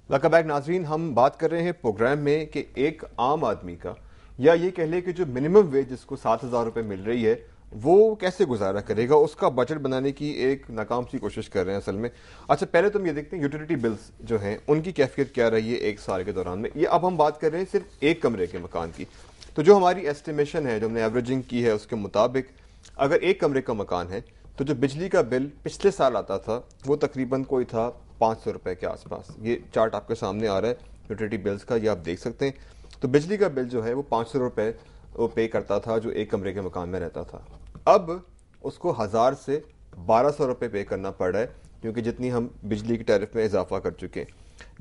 Welcome back नाजरीन। हम बात कर रहे हैं प्रोग्राम में कि एक आम आदमी का, या ये कह ले कि जो मिनिमम वेज जिसको 7,000 रुपये मिल रही है, वो कैसे गुजारा करेगा, उसका बजट बनाने की एक नाकाम सी कोशिश कर रहे हैं असल में। अच्छा, पहले तो हम ये देखते हैं यूटिलिटी बिल्स जो हैं उनकी कैफियत क्या रही है एक साल के दौरान में। ये अब हम बात कर रहे हैं सिर्फ एक कमरे के मकान की। तो जो हमारी एस्टिमेशन है, जो हमने एवरेजिंग की है, उसके मुताबिक अगर एक कमरे का मकान है तो जो बिजली का बिल पिछले साल आता था वो तकरीबन कोई था 500 रुपये के आसपास। ये चार्ट आपके सामने आ रहा है यूटिलिटी बिल्स का, ये आप देख सकते हैं। तो बिजली का बिल जो है वो 500 रुपये वो पे करता था जो एक कमरे के मकान में रहता था। अब उसको 1000 से 1200 रुपये पे करना पड़ रहा है, क्योंकि जितनी हम बिजली की टैरिफ में इजाफा कर चुके हैं।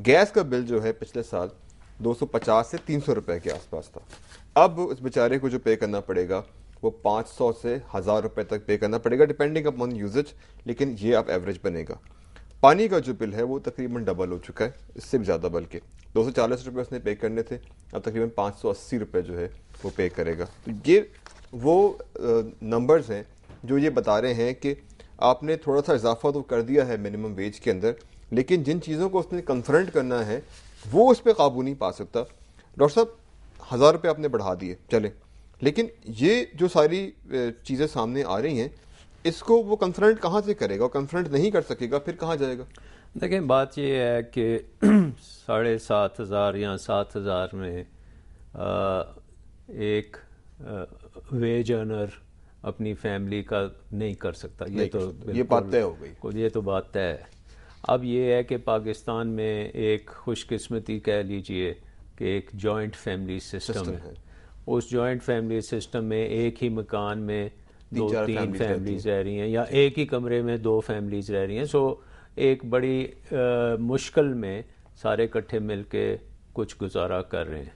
गैस का बिल जो है पिछले साल 250 से 300 रुपये के आसपास था। अब उस बेचारे को जो पे करना पड़ेगा वो 500 से 1000 रुपये तक पे करना पड़ेगा, डिपेंडिंग अपॉन यूजेज, लेकिन ये अब एवरेज बनेगा। पानी का जो बिल है वो तकरीबन डबल हो चुका है, इससे भी ज़्यादा, बल्कि 240 रुपये उसने पे करने थे, अब तकरीबन 580 रुपये जो है वो पे करेगा। तो ये वो नंबर्स हैं जो ये बता रहे हैं कि आपने थोड़ा सा इजाफा तो कर दिया है मिनिमम वेज के अंदर, लेकिन जिन चीज़ों को उसने कन्फ्रंट करना है वो उस पर काबू नहीं पा सकता। डॉक्टर साहब, 1000 रुपये आपने बढ़ा दिए, चले, लेकिन ये जो सारी चीज़ें सामने आ रही हैं, इसको वो कन्फ्रंट कहाँ से करेगा? और कन्फ्रंट नहीं कर सकेगा फिर कहाँ जाएगा? देखें, बात ये है कि 7,500 या 7,000 में एक वेज अर्नर अपनी फैमिली का नहीं कर सकता। ये बात तय हो गई, ये तो बात तय है। अब ये है कि पाकिस्तान में एक खुशकिस्मती कह लीजिए कि एक जॉइंट फैमिली सिस्टम है। उस जॉइंट फैमिली सिस्टम में एक ही मकान में तीन फैमिलीज रह रही हैं, या एक ही कमरे में 2 फैमिलीज रह रही हैं। सो एक बड़ी मुश्किल में सारे इकट्ठे मिल के कुछ गुजारा कर रहे हैं।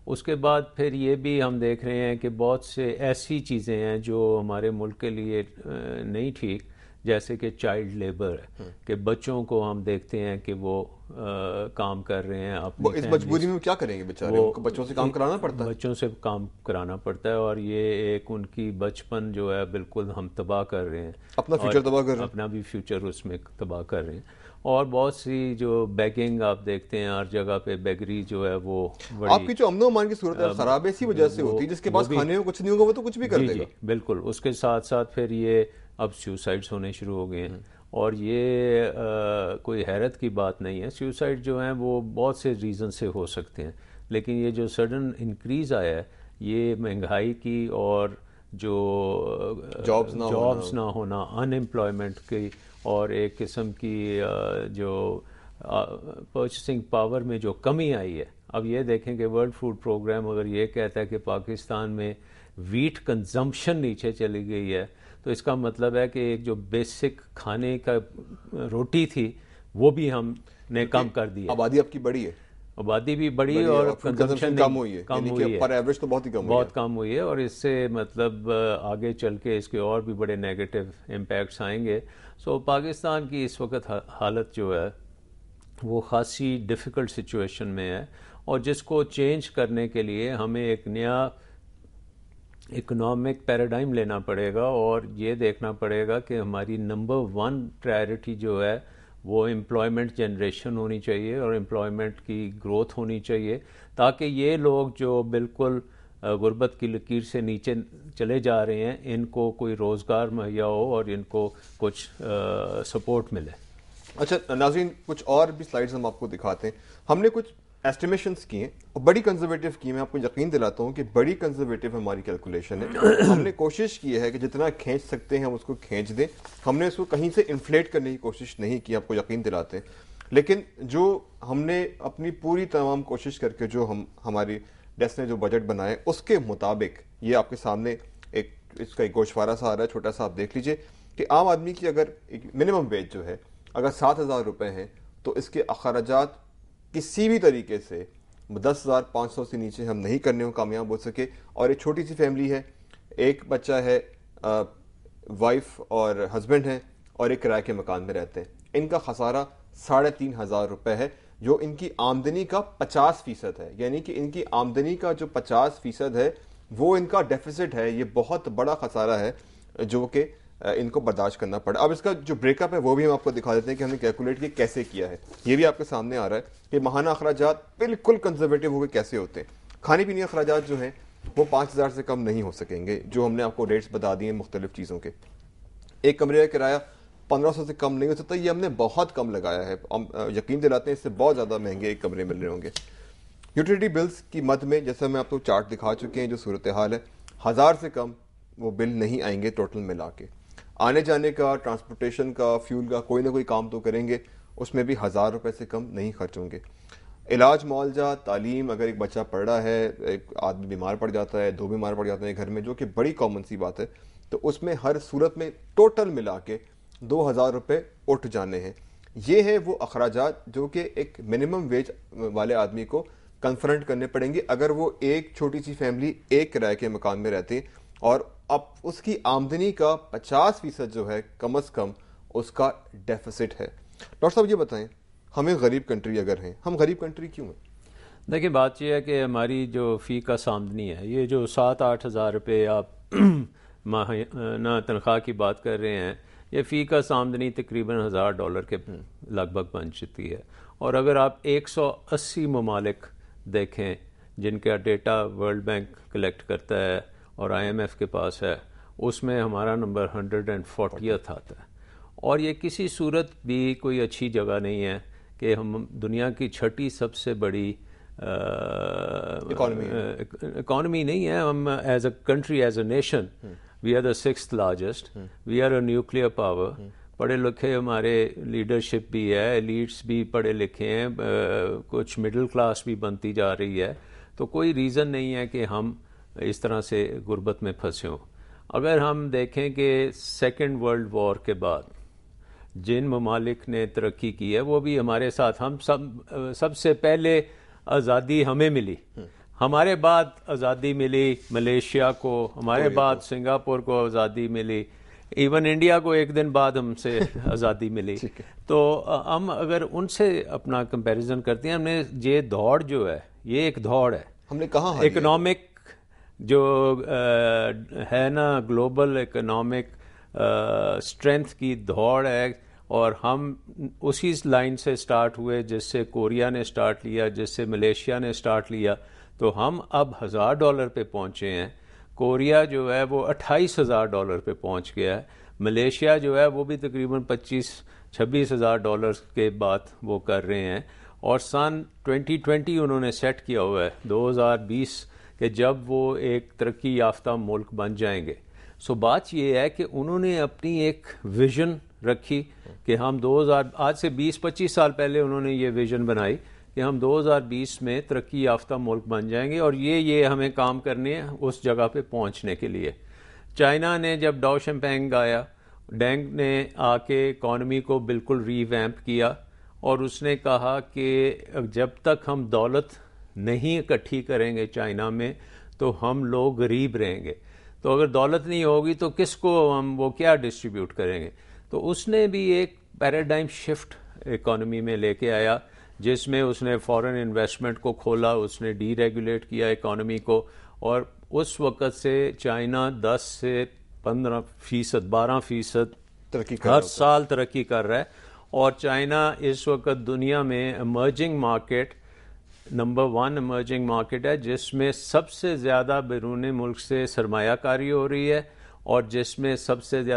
उसके बाद फिर ये भी हम देख रहे हैं कि बहुत से ऐसी चीज़ें हैं जो हमारे मुल्क के लिए नहीं ठीक, जैसे कि चाइल्ड लेबर है, कि बच्चों को हम देखते हैं कि वो काम कर रहे हैं अपनी इस मजबूरी में क्या करेंगे बेचारे, उनको बच्चों से काम कराना पड़ता है। बच्चों से काम कराना पड़ता है, और ये एक उनकी बचपन जो है बिल्कुल हम तबाह कर रहे हैं, अपना फ्यूचर तबाह कर रहे हैं, अपना भी फ्यूचर उसमें तबाह कर रहे हैं। और बहुत सी जो बैगिंग आप देखते हैं, हर जगह पे बैगरी जो है वो बड़ी, आपकी जो अमन अमान की सूरत है खराब इसी वजह से होती है। जिसके पास खाने को कुछ नहीं होगा वो तो कुछ भी कर देगा। बिल्कुल। उसके साथ साथ फिर ये अब सुसाइड्स होने शुरू हो गए हैं, और ये कोई हैरत की बात नहीं है। सुसाइड जो हैं वो बहुत से रीज़न से हो सकते हैं, लेकिन ये जो सडन इंक्रीज़ आया है ये महंगाई की और जो जॉब्स ना होना, अनएम्प्लॉयमेंट की, और एक किस्म की जो परचेसिंग पावर में जो कमी आई है। अब ये देखें कि वर्ल्ड फूड प्रोग्राम अगर ये कहता है कि पाकिस्तान में वीट कंजम्पशन नीचे चली गई है, तो इसका मतलब है कि एक जो बेसिक खाने का रोटी थी वो भी हमने कम कर दी है। आबादी आपकी बड़ी है, आबादी भी बड़ी है और कंजम्पशन कम हुई है, पर एवरेज तो बहुत ही कम हुई है। और इससे मतलब आगे चल के इसके और भी बड़े नेगेटिव इम्पैक्ट्स आएंगे। सो पाकिस्तान की इस वक्त हालत जो है वो खासी डिफ़िकल्ट सिचुएशन में है, और जिसको चेंज करने के लिए हमें एक नया इकोनॉमिक पैराडाइम लेना पड़ेगा, और ये देखना पड़ेगा कि हमारी नंबर 1 प्रायोरिटी जो है वो एम्प्लॉयमेंट जनरेशन होनी चाहिए, और एम्प्लॉयमेंट की ग्रोथ होनी चाहिए, ताकि ये लोग जो बिल्कुल गुर्बत की लकीर से नीचे चले जा रहे हैं, इनको कोई रोज़गार मुहैया हो और इनको कुछ सपोर्ट मिले। अच्छा नाज़रीन, कुछ और भी स्लाइड्स हम आपको दिखाते हैं। हमने कुछ एस्टिमेशंस की हैं और बड़ी कंजर्वेटिव की। मैं आपको यकीन दिलाता हूं कि बड़ी कंजर्वेटिव हमारी कैलकुलेशन है। हमने कोशिश की है कि जितना खींच सकते हैं हम उसको खींच दें, हमने उसको कहीं से इन्फ्लेट करने की कोशिश नहीं की, आपको यकीन दिलाते हैं। लेकिन जो हमने अपनी पूरी तमाम कोशिश करके जो हमारी डेस्क ने जो बजट बनाए उसके मुताबिक, ये आपके सामने एक इसका एक गोशवारा सा आ रहा है, छोटा सा, आप देख लीजिए कि आम आदमी की अगर एक मिनिमम वेज जो है अगर 7,000 रुपये हैं तो इसके अखराजात किसी भी तरीके से 10,500 से नीचे हम नहीं करने में कामयाब हो सके। और एक छोटी सी फैमिली है, एक बच्चा है, वाइफ और हस्बैंड है, और एक किराए के मकान में रहते हैं। इनका खसारा 3,500 रुपये है, जो इनकी आमदनी का 50% है। यानी कि इनकी आमदनी का जो 50% है वो इनका डेफिसिट है। ये बहुत बड़ा खसारा है जो कि ان کو برداشت کرنا پڑا. اب اس کا جو بریک اپ ہے وہ بھی ہم آپ کو دکھا دیتے ہیں کہ ہم نے کیلکولیٹ کیا کیسے کیا ہے. یہ بھی آپ کے سامنے آ رہا ہے کہ ماہانہ اخراجات بالکل کنزرویٹو ہو کے کیسے ہوتے ہیں. کھانے پینے اخراجات جو ہیں وہ 5,000 سے کم نہیں ہو سکیں گے, جو ہم نے آپ کو ریٹس بتا دیے مختلف چیزوں کے. ایک کمرے کا کرایہ 1,500 سے کم نہیں ہو سکتا, یہ ہم نے بہت کم لگایا ہے. ہم یقین دلاتے ہیں اس سے بہت زیادہ مہنگے ایک کمرے مل رہے ہوں گے. یوٹیلیٹی بلز کی مد میں جیسے میں آپ کو چارٹ دکھا چکے ہیں جو صورتحال ہے, 1,000 سے کم وہ بل نہیں آئیں گے ٹوٹل ملا کے. آنے جانے کا, ٹرانسپورٹیشن کا, فیول کا کوئی نہ کوئی کام تو کریں گے, اس میں بھی 1,000 روپے سے کم نہیں خرچ ہوں گے. علاج معالجہ, تعلیم, اگر ایک بچہ پڑھ رہا ہے, ایک آدمی بیمار پڑ جاتا ہے, 2 بیمار پڑ جاتے ہیں گھر میں, جو کہ بڑی کامن سی بات ہے, تو اس میں ہر صورت میں ٹوٹل ملا کے 2,000 روپے اٹھ جانے ہیں. یہ ہے وہ اخراجات جو کہ ایک منیمم ویج والے آدمی کو کنفرنٹ کرنے پڑیں گے اگر وہ ایک چھوٹی سی فیملی ایک کرائے کے مکان میں رہتے ہیں, اور اب اس کی آمدنی کا 50% جو ہے کم از کم اس کا ڈیفیسٹ ہے. ڈاکٹر صاحب یہ بتائیں, ہمیں غریب کنٹری اگر ہیں, ہم غریب کنٹری کیوں ہیں؟ دیکھیں بات یہ ہے کہ ہماری جو فی کا آمدنی ہے, یہ جو 7-8 ہزار روپے آپ ماہانہ تنخواہ کی بات کر رہے ہیں, یہ فی کا آمدنی تقریباً $1,000 کے لگ بھگ بن چکی ہے. اور اگر آپ 180 ممالک دیکھیں جن کا ڈیٹا ورلڈ بینک کلیکٹ کرتا ہے اور IMF کے پاس ہے, اس میں ہمارا نمبر 140 آتا ہے. اور یہ کسی صورت بھی کوئی اچھی جگہ نہیں ہے کہ ہم دنیا کی 6ٹھی سب سے بڑی اکانومی نہیں ہے. ہم as a country, as a nation, we are the 6th largest, we are a nuclear power. پڑھے لکھے ہمارے لیڈرشپ بھی ہے, ایلیٹس بھی پڑھے لکھے ہیں, کچھ مڈل کلاس بھی بنتی جا رہی ہے. تو کوئی ریزن نہیں ہے کہ ہم اس طرح سے غربت میں پھنسے ہوں. اگر ہم دیکھیں کہ 2nd ورلڈ وار کے بعد جن ممالک نے ترقی کی ہے وہ بھی ہمارے ساتھ, ہم سب سے پہلے آزادی ہمیں ملی, ہمارے بعد آزادی ملی ملیشیا کو, ہمارے بعد سنگاپور کو آزادی ملی, ایون انڈیا کو ایک دن بعد ہم سے آزادی ملی. تو ہم اگر ان سے اپنا کمپیریزن کرتے ہیں, ہم نے یہ دوڑ جو ہے یہ ایک دوڑ ہے, ہم نے کہاں اکنامک جو ہے نا, گلوبل اکنامک اسٹرینتھ کی دوڑ ہے, اور ہم اسی لائن سے سٹارٹ ہوئے جس سے کوریا نے سٹارٹ لیا, جس سے ملیشیا نے سٹارٹ لیا. تو ہم اب $1,000 پہ پہنچے ہیں. کوریا جو ہے وہ $28,000 پہ پہنچ گیا ہے. ملیشیا جو ہے وہ بھی تقریباً $25,000-26,000 کے بعد وہ کر رہے ہیں. اور سن 2020 انہوں نے سیٹ کیا ہوا ہے 2020 کہ جب وہ ایک ترقی یافتہ ملک بن جائیں گے. سو بات یہ ہے کہ انہوں نے اپنی ایک ویژن رکھی کہ ہم آج سے 20-25 سال پہلے انہوں نے یہ ویژن بنائی کہ ہم 2020 میں ترقی یافتہ ملک بن جائیں گے, اور یہ ہمیں کام کرنے ہیں اس جگہ پہ پہنچنے کے لیے. چائنا نے جب ڈاؤ شمپینگ آیا, ڈینگ نے آ کے اکانومی کو بالکل ری ویمپ کیا, اور اس نے کہا کہ جب تک ہم دولت نہیں اکٹھی کریں گے چائنا میں تو ہم لوگ غریب رہیں گے. تو اگر دولت نہیں ہوگی تو کس کو ہم وہ کیا ڈسٹریبیوٹ کریں گے. تو اس نے بھی ایک پیراڈائم شفٹ اکانومی میں لے کے آیا, جس میں اس نے فورن انویسٹمنٹ کو کھولا, اس نے ڈی ریگولیٹ کیا اکانومی کو, اور اس وقت سے چائنا 10 سے 15%, 12% ہر سال ترقی کر رہا ہے. اور چائنا اس وقت دنیا میں emerging market number 1 emerging market ہے, جس میں سب سے زیادہ بیرون ملک سے سرمایہ کاری ہو رہی ہے, اور جس میں سب سے زیادہ